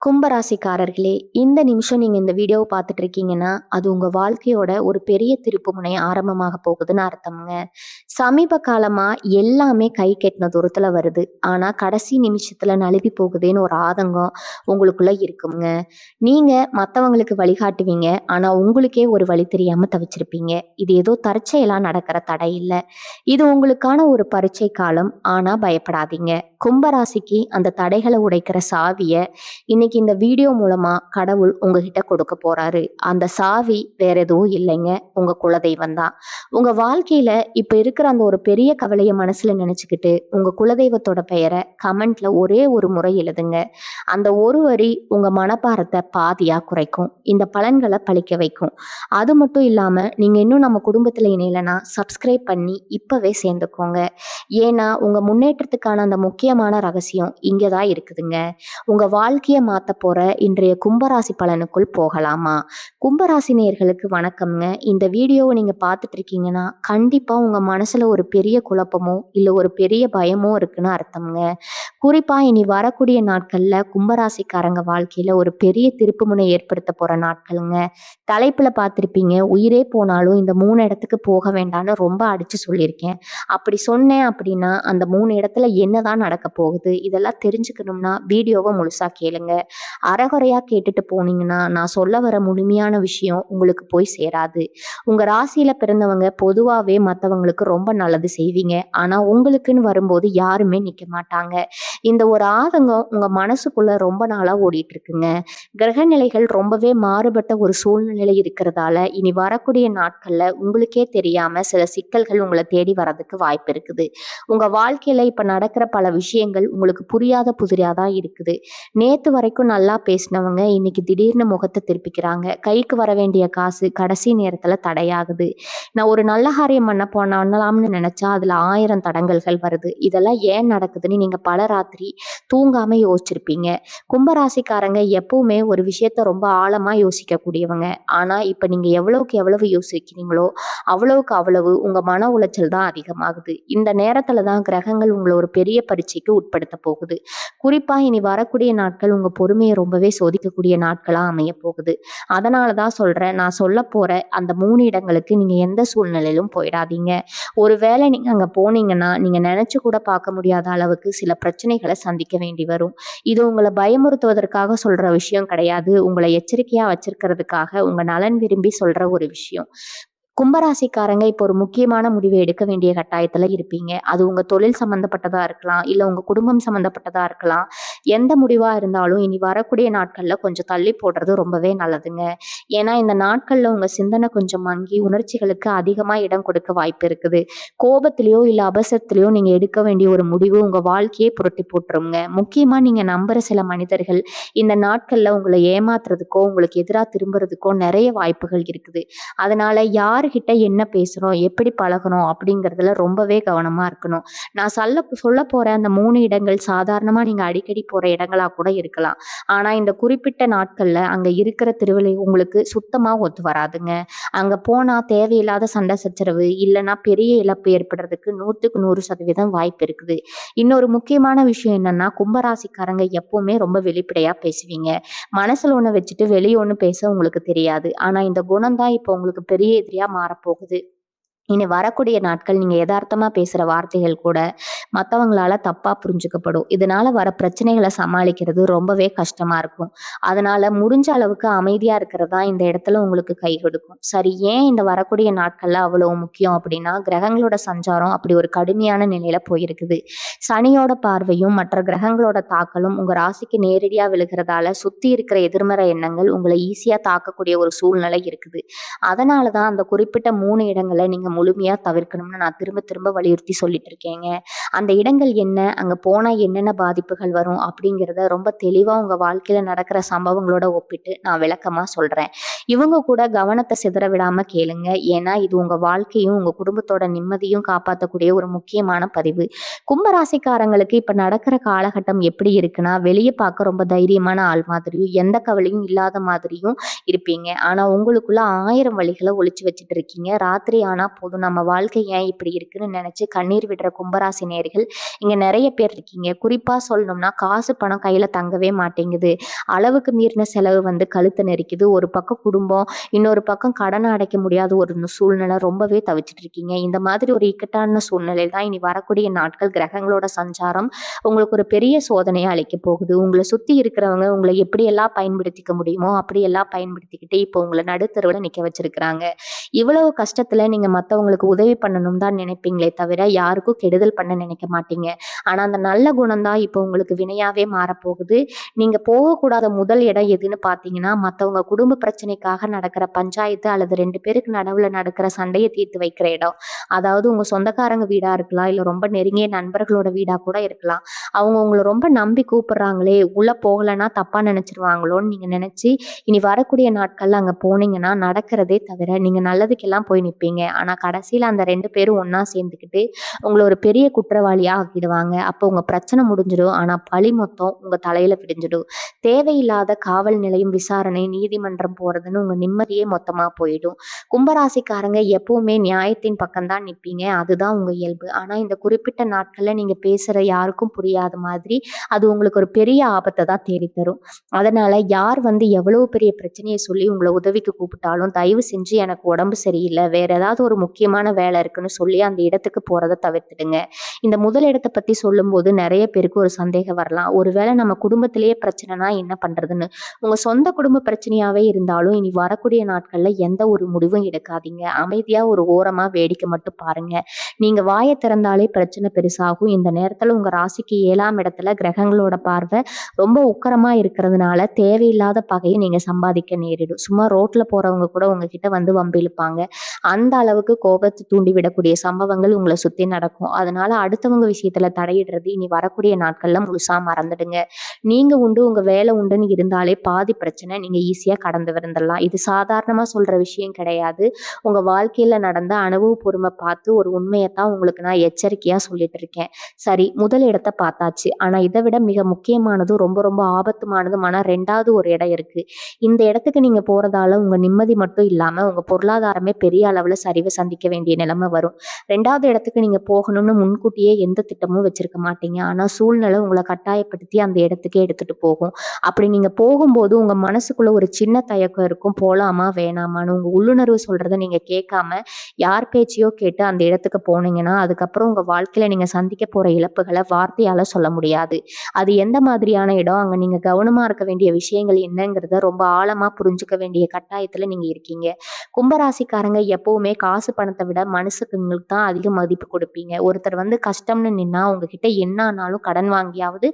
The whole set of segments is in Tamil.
கும்பராசிக்காரர்களே, இந்த நிமிஷம் நீங்க இந்த வீடியோவ பார்த்துட்டு இருக்கீங்கன்னா, அது உங்க வாழ்க்கையோட ஒரு பெரிய திருப்புமுனை ஆரம்பமாக போகுதுன்னு அர்த்தம்ங்க. சமீப காலமா எல்லாமே கை கெட்டின தூரத்துல வருது. ஆனா கடைசி நிமிஷத்துல நழுவி போகுதேன்னு ஒரு ஆதங்கம் உங்களுக்குள்ள இருக்குங்க. நீங்க மத்தவங்களுக்கு வழிகாட்டுவீங்க. ஆனா உங்களுக்கே ஒரு வழி தெரியாம தவிச்சிருப்பீங்க. இது ஏதோ தற்செயலா நடக்கிற தடை இல்ல. இது உங்களுக்கான ஒரு பரீட்சை காலம். ஆனா பயப்படாதீங்க. கும்பராசிக்கு அந்த தடைகள உடைக்கிற சாவிய இன்னைக்கு இந்த வீடியோ மூலமா கடவுள் உங்ககிட்ட கொடுக்க போறாரு. அந்த சாவி வேற எதுவும் இல்லைங்க. உங்க குலதெய்வம் தான். உங்க வாழ்க்கையில இப்ப இருக்கிற அந்த ஒரு பெரிய கவலைய மனசுல நினைச்சுக்கிட்டு உங்க குலதெய்வத்தோட பெயரை கமெண்ட்ல ஒரே ஒரு முறை எழுதுங்க. அந்த ஒரு வரி உங்க மனபாரத்தை பாதியா குறைக்கும். இந்த பலன்களை பழிக்க வைக்கும். அது மட்டும் இல்லாம நீங்க இன்னும் நம்ம குடும்பத்துல இணையலைன்னா சப்ஸ்கிரைப் பண்ணி இப்பவே சேர்ந்துக்கோங்க. ஏன்னா உங்க முன்னேற்றத்துக்கான அந்த முக்கியமான ரகசியம் இங்கதான் இருக்குதுங்க. உங்க வாழ்க்கைய மாத்த போற இன்றைய கும்பராசி பலனுக்குள் போகலாமா? கும்பராசி நேயர்களுக்கு வணக்கம்ங்க. இந்த வீடியோவை நீங்க பார்த்துட்டு இருக்கீங்கன்னா கண்டிப்பா உங்க மனசுல ஒரு பெரிய குழப்பமோ இல்ல ஒரு பெரிய பயமோ இருக்குன்னு அர்த்தம்ங்க. குறிப்பா இனி வரக்கூடிய நாட்கள்ல கும்பராசிக்காரங்க வாழ்க்கையில ஒரு பெரிய திருப்புமுனை ஏற்படுத்த போற நாட்களுங்க. தலைப்புல பார்த்திருப்பீங்க, உயிரே போனாலும் இந்த 3 இடத்துக்கு போக வேண்டாம்னு ரொம்ப அடிச்சு சொல்லியிருக்கேன். அப்படி சொன்னேன் அப்படின்னா அந்த 3 இடத்துல என்னதான் நடக்க போகுது இதெல்லாம் தெரிஞ்சுக்கணும்னா வீடியோவை முழுசா கேளுங்க. அரைகுறையா கேட்டுட்டு போனீங்கன்னா நான் சொல்ல வர முழுமையான விஷயம் உங்களுக்கு போய் சேராது. உங்க ராசியில பிறந்தவங்க பொதுவாவே மத்தவங்களுக்கு ரொம்ப நல்லது செய்வீங்க. ஆனா உங்களுக்குன்னு வரும்போது யாருமே நிக்க மாட்டாங்க. இந்த ஒரு ஆதங்கம் உங்க மனசுக்குள்ள ரொம்ப நாளா ஓடிட்டு இருக்குங்க. கிரக நிலைகள் ரொம்பவே மாறுபட்ட ஒரு சூழ்நிலை இருக்கிறதால இனி வரக்கூடிய நாட்கள்ல உங்களுக்கே தெரியாம சில சிக்கல்கள் உங்களை தேடி வரதுக்கு வாய்ப்பு இருக்குது. உங்க வாழ்க்கையில இப்ப நடக்கிற பல விஷயங்கள் உங்களுக்கு புரியாத புதிராதான் இருக்குது. நேத்து வரைக்கும் நல்லா பேசினவங்க இன்னைக்கு திடீர்னு முகத்தை திருப்பிக்கிறாங்க. கைக்கு வர வேண்டிய காசு கடைசி நேரத்துல தடையாகுது. நான் ஒரு நல்ல காரியம் பண்ணலாம்னு நினைச்சா அதுல 1000 தடங்கல்கள் வருது. இதெல்லாம் ஏன் நடக்குதுன்னு நீங்க பல ராத்திரி தூங்காம யோசிச்சிருப்பீங்க. கும்பராசிக்காரங்க எப்பவுமே ஒரு விஷயத்த ரொம்ப ஆழமா யோசிக்க கூடியவங்க. ஆனா இப்ப நீங்க எவ்வளவுக்கு எவ்வளவு யோசிக்கிறீங்களோ அவ்வளவுக்கு அவ்வளவு உங்க மன உளைச்சல் தான் அதிகமாகுது. இந்த நேரத்துல தான் கிரகங்கள் உங்களை ஒரு பெரிய பரீட்சைக்கு உட்படுத்த போகுது. குறிப்பா இனி வரக்கூடிய நாட்கள் உங்க பொறுமையை ரொம்பவே சோதிக்கக்கூடிய நாட்களா அமைய போகுது. அதனாலதான் சொல்றேன், நான் சொல்ல போற அந்த 3 இடங்களுக்கு நீங்க எந்த சூழ்நிலையிலும் போயிடாதீங்க. ஒருவேளை நீங்க அங்க போனீங்கன்னா நீங்க நினைச்சு கூட பார்க்க முடியாத அளவுக்கு சில பிரச்சனைகளை சந்திக்க வேண்டி வரும். இது உங்களை பயமுறுத்துவதற்காக சொல்ற விஷயம் கிடையாது. உங்களை எச்சரிக்கையா வச்சிருக்கிறதுக்காக உங்க நலன் விரும்பி சொல்ற ஒரு விஷயம். கும்பராசிக்காரங்க இப்போ ஒரு முக்கியமான முடிவை எடுக்க வேண்டிய கட்டாயத்துல இருப்பீங்க. அது உங்க தொழில் சம்பந்தப்பட்டதா இருக்கலாம், இல்ல உங்க குடும்பம் சம்பந்தப்பட்டதா இருக்கலாம். எந்த முடிவா இருந்தாலும் இனி வரக்கூடிய நாட்கள்ல கொஞ்சம் தள்ளி போடுறது ரொம்பவே நல்லதுங்க. ஏன்னா இந்த நாட்கள்ல உங்க சிந்தனை கொஞ்சம் மங்கி உணர்ச்சிகளுக்கு அதிகமா இடம் கொடுக்க வாய்ப்பு இருக்குது. கோபத்திலயோ இல்ல அவசரத்திலயோ நீங்க எடுக்க வேண்டிய ஒரு முடிவு உங்க வாழ்க்கையே புரட்டி போட்டுருங்க. முக்கியமா நீங்க நம்புற சில மனிதர்கள் இந்த நாட்கள்ல உங்களை ஏமாத்துறதுக்கோ உங்களுக்கு எதிராக திரும்புறதுக்கோ நிறைய வாய்ப்புகள் இருக்குது. அதனால யாருகிட்ட என்ன பேசுறோம், எப்படி பழகுறோம் அப்படிங்கிறதுல ரொம்பவே கவனமா இருக்கணும். நான் சொல்ல போற அந்த 3 இடங்கள் சாதாரணமா நீங்க அடிக்கடி போற இடங்களா கூட இருக்கலாம். ஆனா இந்த குறிப்பிட்ட நாட்கள்ல அங்க இருக்கிற திருவிழை உங்களுக்கு சுத்தமா ஒத்து வராதுங்க. அங்க போனா தேவையில்லாத சண்டை சச்சரவு இல்லைன்னா பெரிய இழப்பு ஏற்படுறதுக்கு 100க்கு 100% வாய்ப்பு இருக்குது. இன்னொரு முக்கியமான விஷயம் என்னன்னா, கும்பராசிக்காரங்க எப்பவுமே ரொம்ப வெளிப்படையா பேசுவீங்க. மனசுல ஒண்ணு வச்சுட்டு வெளிய ஒண்ணு பேச உங்களுக்கு தெரியாது. ஆனா இந்த குணம் தான் இப்போ உங்களுக்கு பெரிய எதிரியா மாறப்போகுது. இனி வரக்கூடிய நாட்கள் நீங்க எதார்த்தமா பேசுற வார்த்தைகள் கூட மத்தவங்களால தப்பா புரிஞ்சுக்கப்படும். இதனால வர பிரச்சனைகளை சமாளிக்கிறது ரொம்பவே கஷ்டமா இருக்கும். அதனால முடிஞ்ச அளவுக்கு அமைதியா இருக்கிறது தான் இந்த இடத்துல உங்களுக்கு கை கொடுக்கும். சரி, ஏன் இந்த வரக்கூடிய நாட்கள்ல அவ்வளவு முக்கியம் அப்படின்னா, கிரகங்களோட சஞ்சாரம் அப்படி ஒரு கடுமையான நிலையில போயிருக்குது. சனியோட பார்வையும் மற்ற கிரகங்களோட தாக்கலும் உங்க ராசிக்கு நேரடியா விழுகிறதால சுத்தி இருக்கிற எதிர்மறை எண்ணங்கள் உங்களை ஈஸியா தாக்கக்கூடிய ஒரு சூழ்நிலை இருக்குது. அதனாலதான் அந்த குறிப்பிட்ட 3 இடங்களை நீங்க முழுமையா தவிர்க்கணும்னு நான் திரும்ப திரும்ப வலியுறுத்தி சொல்லிட்டு இருக்கேங்க. அந்த இடங்கள் என்ன, அங்க போனா என்னென்ன பாதிப்புகள் வரும் அப்படிங்கிறத ரொம்ப தெளிவா உங்க வாழ்க்கையில நடக்கிற சம்பவங்களோட ஒப்பிட்டு நான் விளக்கமா சொல்றேன். இவங்க கூட கவனத்தை சிதற விடாம கேளுங்க. ஏன்னா இது உங்க வாழ்க்கையும் உங்க குடும்பத்தோட நிம்மதியும் காப்பாற்றக்கூடிய ஒரு முக்கியமான பதிவு. கும்பராசிக்காரங்களுக்கு இப்ப நடக்கிற காலகட்டம் எப்படி இருக்குன்னா, வெளியே பார்க்க ரொம்ப தைரியமான ஆள் மாதிரியும் எந்த கவலையும் இல்லாத மாதிரியும் இருப்பீங்க. ஆனா உங்களுக்குள்ள 1000 வழிகளை ஒளிச்சு வச்சுட்டு இருக்கீங்க. ராத்திரி ஆனா போதும், நம்ம வாழ்க்கை ஏன் இப்படி இருக்குன்னு நினைச்சு கண்ணீர் விடுற கும்பராசி நேயர்கள் இங்க நிறைய பேர் இருக்கீங்க. குறிப்பா சொல்லணும்னா காசு பணம் கையில தங்கவே மாட்டேங்குது. அளவுக்கு மீறின செலவு கழுத்தை நெரிக்குது. ஒரு பக்கம் குடும்பம், இன்னொரு பக்கம் கடனை அடைக்க முடியாத ஒரு சூழ்நிலை, ரொம்பவே தவிச்சிட்டு இருக்கீங்க. இந்த மாதிரி ஒரு இக்கட்டான சூழ்நிலையில் தான் இனி வரக்கூடிய நாட்கள் கிரகங்களோட சஞ்சாரம் உங்களுக்கு ஒரு பெரிய சோதனையை அளிக்க போகுது. உங்களை சுத்தி இருக்கிறவங்க உங்களை எப்படியெல்லாம் பயன்படுத்திக்க முடியுமோ அப்படியெல்லாம் பயன்படுத்திக்கிட்டு இப்போ உங்களை நடுத்தருவுல நிக்க வச்சிருக்கிறாங்க. இவ்வளவு கஷ்டத்துல நீங்க மத்தவங்களுக்கு உதவி பண்ணணும் தான் நினைப்பீங்களே தவிர யாருக்கும் கெடுதல் பண்ண நினைக்க மாட்டீங்க. ஆனா அந்த நல்ல குணம் தான் இப்போ உங்களுக்கு வினையாவே மாறப்போகுது. நீங்க போகக்கூடாத முதல் இடம் எதுன்னு பார்த்தீங்கன்னா, மத்தவங்க குடும்ப பிரச்சனைக்காக நடக்கிற பஞ்சாயத்து அல்லது 2 பேருக்கு நடுவுல நடக்கிற சண்டைய தீர்த்து வைக்கிற இடம். அதாவது உங்க சொந்தக்காரங்க வீடா இருக்கலாம், இல்ல ரொம்ப நெருங்கிய நண்பர்களோட வீடா கூட இருக்கலாம். அவங்க உங்கள ரொம்ப நம்பி கூப்பிடுறாங்களே, உள்ள போகலன்னா தப்பா நினைச்சிருவாங்களோன்னு நீங்க நினைச்சு, இனி வரக்கூடிய நாட்கள்ல அங்க போனீங்கன்னா நடக்கிறதே தவிர, நீங்க நல்லதுக்கெல்லாம் போய் நிப்பீங்க. ஆனா கடைசியில அந்த 2 பேரும் ஒண்ணா சேர்ந்துக்கிட்டு, உங்கள ஒரு பெரிய குற்றவாளியா ஆக்கிடுவாங்க. அப்போ உங்க பிரச்சனை முடிஞ்சிடும். ஆனா பழி மொத்தம் உங்க தலையில விடிஞ்சிடும். தேவையில்லாத காவல் நிலையம், விசாரணை, நீதிமன்றம் போறதுன்னு உங்க நிம்மதியே மொத்தமா போயிடும். கும்பராசிக்காரங்க எப்பவுமே நியாயத்தின் பக்கம் தான் நிப்பீங்க. அதுதான் உங்க இயல்பு. ஆனா இந்த குறிப்பிட்ட நாட்கள்ல நீங்க பேசுற யாருக்கும் புரியாத மாதிரி அது உங்களுக்கு ஒரு பெரிய ஆபத்தை தான் தேடி தரும். அதனால யார் எவ்வளவு பெரிய பிரச்சனையை சொல்லி உங்களை உதவிக்கு கூப்பிட்டாலும் தயவு செஞ்சு எனக்கு உடம்பு சரியில்லை, வேற ஏதாவது ஒரு முக்கியமான வேலை இருக்குன்னு சொல்லி அந்த இடத்துக்கு போறதை தவிர்த்துடுங்க. இந்த முதல் இடத்தை பத்தி சொல்லும்போது நிறைய பேருக்கு ஒரு சந்தேகம் வரலாம். ஒருவேளை நம்ம குடும்பத்திலேயே பிரச்சனைனா என்ன பண்றதுன்னு. உங்க சொந்த குடும்ப பிரச்சனையாவே இருந்தாலும் இனி வரக்கூடிய நாட்கள்ல எந்த ஒரு முடிவும் எடுக்காதீங்க. அமைதியா ஒரு ஓரமா வேடிக்கை மட்டும் பாருங்க. நீங்க வாயை திறந்தாலே பிரச்சனை பெருசாகும். இந்த நேரத்துல உங்க ராசிக்கு 7ஆம் இடத்துல கிரகங்களோட பார்வை ரொம்ப உக்கிரமா இருக்கிறதுனால தேவையில்லாத பகையை நீங்க சம்பாதிக்க நேரிடும். சும்மா ரோட்ல போறவங்க கூட உங்ககிட்ட வம்பிழுப்பாங்க. அந்த அளவுக்கு கோபத்தை தூண்டி விடக்கூடிய சம்பவங்கள் உங்களை சுத்தி நடக்கும். அதனால அடுத்தவங்க விஷயத்துல தலையிடுறது இனி வரக்கூடிய நாட்கள்ல முழுசா மறந்துடுங்க. நீங்க உண்டு உங்க வேலை உண்டுன்னு இருந்தாலே பாதி பிரச்சனை நீங்க ஈஸியா கடந்து வந்துடலாம். இது சாதாரணமா சொல்ற விஷயம் கிடையாது. உங்க வாழ்க்கையில நடந்த அனுபவபூர்வமா பார்த்து ஒரு உண்மையைத்தான் உங்களுக்கு நான் எச்சரிக்கையா சொல்லிட்டு இருக்கேன். சரி, முதல் இடத்தை பார்த்தாச்சு. ஆனா இதை விட மிக முக்கியமானதும் ரொம்ப ரொம்ப ஆபத்துமானதுமான 2வது ஒரு இடம் இருக்கு. இந்த இடத்துக்கு நீங்க போறதால உங்க நிம்மதி மட்டும் இல்லாம உங்க பொருளாதாரமே பெரிய அளவுல சரிவை சந்திக்க வேண்டிய நிலைமை வரும். 2வது இடத்துக்கு நீங்க போகணும்னு முன்கூட்டியே எந்த திட்டமும் வச்சிருக்க மாட்டீங்க. ஆனா சூழ்நிலை உங்களை கட்டாயப்படுத்தி அந்த இடத்துக்கே எடுத்துட்டு போகும். அப்படி நீங்க போகும்போது உங்க மனசுக்குள்ள ஒரு சின்ன தயக்கம் இருக்கும். போலாமா வேணாமான்னு உங்க உள்ளுணர்வு சொல்றதை நீங்க கேட்காம யார் பேச்சையோ கேட்டு அந்த இடத்துக்கு போனீங்கன்னா அதுக்கப்புறம் உங்க வாழ்க்கையில நீங்க சந்திக்க போற இழப்புகளை வார்த்தையால சொல்ல முடியாது. அது எந்த மாதிரியான இடம், அங்க நீங்க கவனமா இருக்க வேண்டிய விஷயங்கள் என்னங்கிறத ரொம்ப ஆழமா புரிஞ்சுக்க வேண்டிய கட்டாயத்துல நீங்க இருக்கீங்க. கும்பராசிக்காரங்க எப்பவுமே காசு பணத்தை விட மனுஷங்களுக்கு தான் அதிக மதிப்பு கொடுப்பீங்க. ஒருத்தர் கஷ்டம்னு நின்னா உங்ககிட்ட என்ன ஆனாலும் கடன் வாங்கியாவது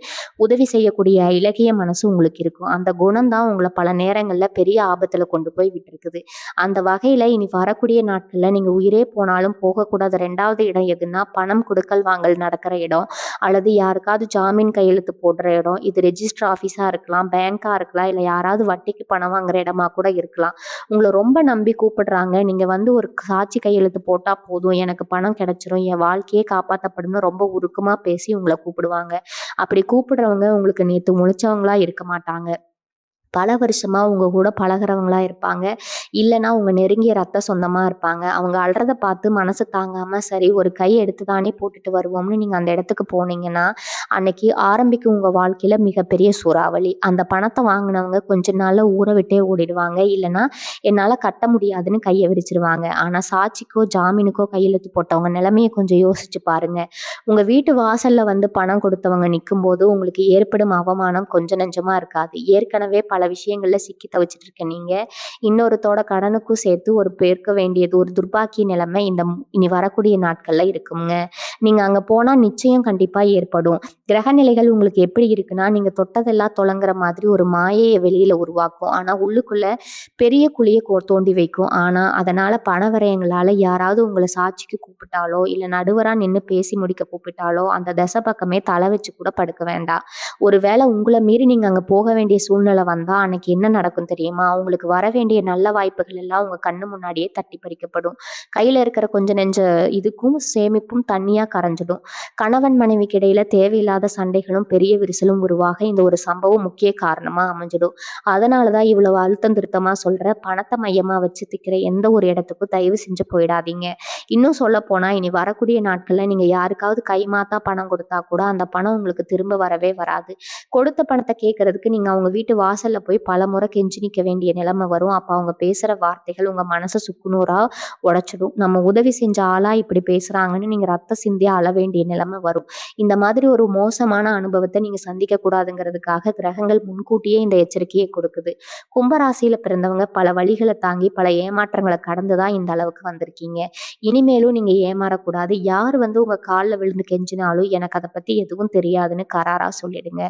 உதவி செய்யக்கூடிய இலகிய மனசு உங்களுக்கு இருக்கும். அந்த குணம் தான் உங்களை பல நேரங்கள்ல பெரிய ஆபத்துல கொண்டு போய் விட்டுருக்குது. அந்த வகையில இனி வரக்கூடிய நாட்கள்ல நீங்க உயிரே போனாலும் போகக்கூடாத 2வது இடம் எதுன்னா, பணம் கொடுக்கல் வாங்கல் நடக்கிற இடம், அல்லது யாருக்காவது ஜாமீன் கையெழுத்து போடுற இடம். இது ரெஜிஸ்டர் ஆஃபீஸா இருக்கலாம், பேங்கா இருக்கலாம், இல்ல யாராவது வட்டிக்கு பணம் வாங்குற இடமா கூட இருக்கலாம். உங்களை ரொம்ப நம்பி கூப்பிடுறாங்க. நீங்க ஒரு சாட்சி கையெழுத்து போட்டா போதும், எனக்கு பணம் கிடைச்சிரும், என் வாழ்க்கையே காப்பாற்றப்படும்னு ரொம்ப உருக்கமா பேசி உங்களை கூப்பிடுவாங்க. அப்படி கூப்பிடுறவங்க உங்களுக்கு நேத்து முழிச்சவங்களா இருக்க மாட்டாங்க. பல வருஷமா உங்க கூட பழகுறவங்களா இருப்பாங்க. இல்லைன்னா உங்க நெருங்கிய ரத்த சொந்தமா இருப்பாங்க. அவங்க அழுறத பார்த்து மனசு தாங்காம சரி ஒரு கை எடுத்து தானே போட்டுட்டு வருவோம்னு நீங்க அந்த இடத்துக்கு போனீங்கன்னா அன்னைக்கு ஆரம்பிக்கும் உங்க வாழ்க்கையில மிகப்பெரிய சூறாவளி. அந்த பணத்தை வாங்கினவங்க கொஞ்ச நாள்ல ஊரை விட்டே ஓடிடுவாங்க. இல்லைன்னா என்னால கட்ட முடியாதுன்னு கையை விரிச்சிருவாங்க. ஆனா சாட்சிக்கோ ஜாமீனுக்கோ கையெழுத்து போட்டவங்க நிலைமையை கொஞ்சம் யோசிச்சு பாருங்க. உங்க வீட்டு வாசல்ல பணம் கொடுத்தவங்க நிற்கும் போது உங்களுக்கு ஏற்படும் அவமானம் கொஞ்சம் நெஞ்சமா இருக்காது. ஏற்கனவே பல விஷயங்கள்ல சிக்கி தவிச்சிட்டு இருக்க நீங்க இன்னொருத்தோட கடனுக்கும் சேர்த்து ஒரு பேர்க்க வேண்டியது ஒரு துர்பாக்கிய நிலைமை இனி வரக்கூடிய நாட்கள்ல இருக்குங்க. நீங்க அங்க போனா நிச்சயம் கண்டிப்பா ஏற்படும். கிரக நிலைகள் உங்களுக்கு எப்படி இருக்குன்னா, நீங்க தொட்டதெல்லாம் தொடங்குற மாதிரி ஒரு மாயையை வெளியில உருவாக்கும். ஆனா உள்ளுக்குள்ள பெரிய குழியை தோண்டி வைக்கும். ஆனா அதனால பண விரயங்களால யாராவது உங்களை சாட்சிக்கு கூப்பிட்டாலோ இல்ல நடுவரா நின்று பேசி முடிக்க கூப்பிட்டாலோ அந்த தசை பக்கமே தலை வச்சு கூட படுக்க வேண்டாம். ஒருவேளை உங்களை மீறி நீங்க அங்க போக வேண்டிய சூழ்நிலை வந்தா அன்னைக்கு என்ன நடக்கும் தெரியுமா? உங்களுக்கு வர வேண்டிய நல்ல வாய்ப்புகள் எல்லாம் உங்க கண்ணு முன்னாடியே தட்டி பறிக்கப்படும். கையில இருக்கிற கொஞ்ச நெஞ்ச இதுக்கும் சேமிப்பும் தண்ணியா கரைஞ்சிடும். கணவன் மனைவிக்கு இடையில தேவையில்லாத சண்டைகளும் பெரிய விரிசலும் உருவாக இந்த ஒரு சம்பவம் முக்கிய காரணமா அமைஞ்சிடும். அதனாலதான் இவ்வளவு அழுத்தம் திருத்தமா சொல்றேன். பணத்தை மையமா வச்சு திக்கிற எந்த ஒரு இடத்துக்கும் தயவு செஞ்சு போயிடாதீங்க. இன்னும் சொல்லப்போனா இனி வரக்கூடிய நாட்கள்ல நீங்க யாருக்காவது கைமாத்தா பணம் கொடுத்தா கூட அந்த பணம் உங்களுக்கு திரும்ப வரவே வராது. கொடுத்த பணத்தை கேட்கறதுக்கு நீங்க அவங்க வீட்டு வாசல்ல போய் பலமுறை கெஞ்சி நிக்க வேண்டிய நிலைமை வரும். அப்ப அவங்க பேசுற வார்த்தைகள் உங்க மனசை சுக்குநூறா உடைச்சிடும். நம்ம உதவி செஞ்ச ஆளா இப்படி பேசுறாங்கன்னு நீங்க ரத்த சிந்தியா அழ வேண்டிய நிலைமை வரும். இந்த மாதிரி ஒரு மோசமான அனுபவத்தை நீங்க சந்திக்க கூடாதுங்கிறதுக்காக கிரகங்கள் முன்கூட்டியே இந்த எச்சரிக்கையை கொடுக்குது. கும்பராசியில பிறந்தவங்க பல வழிகளை தாங்கி பல ஏமாற்றங்களை கடந்துதான் இந்த அளவுக்கு வந்திருக்கீங்க. இனிமேலும் நீங்க ஏமாறக்கூடாது. யார் உங்க கால்ல விழுந்து கெஞ்சினாலும் எனக்கு அதை பத்தி எதுவும் தெரியாதுன்னு கராரா சொல்லிடுங்க.